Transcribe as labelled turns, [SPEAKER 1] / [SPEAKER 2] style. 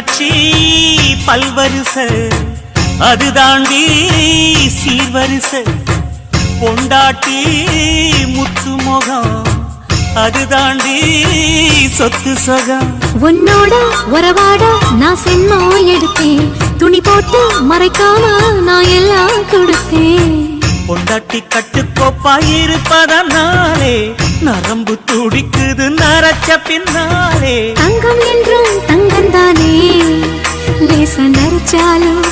[SPEAKER 1] மீனாட்சி பல்வரிச அது தாண்டி சீர்வரிச பொண்டாட்டி முத்து முகம் அது தாண்டி சொத்து சொகம்
[SPEAKER 2] உன்னோட உறவாட நான் சென்மோ எடுத்தேன் துணி போட்டு மறைக்காம நான் எல்லாம் கொடுத்தேன்
[SPEAKER 1] பொண்டாட்டி கட்டுக்கோப்பாயிருப்பதனாலே நரம்பு துடிக்குது நரச்ச பின்னாலே
[SPEAKER 2] தங்கம் என்றும் தங்கம் தானே லேச நரைச்சாலும்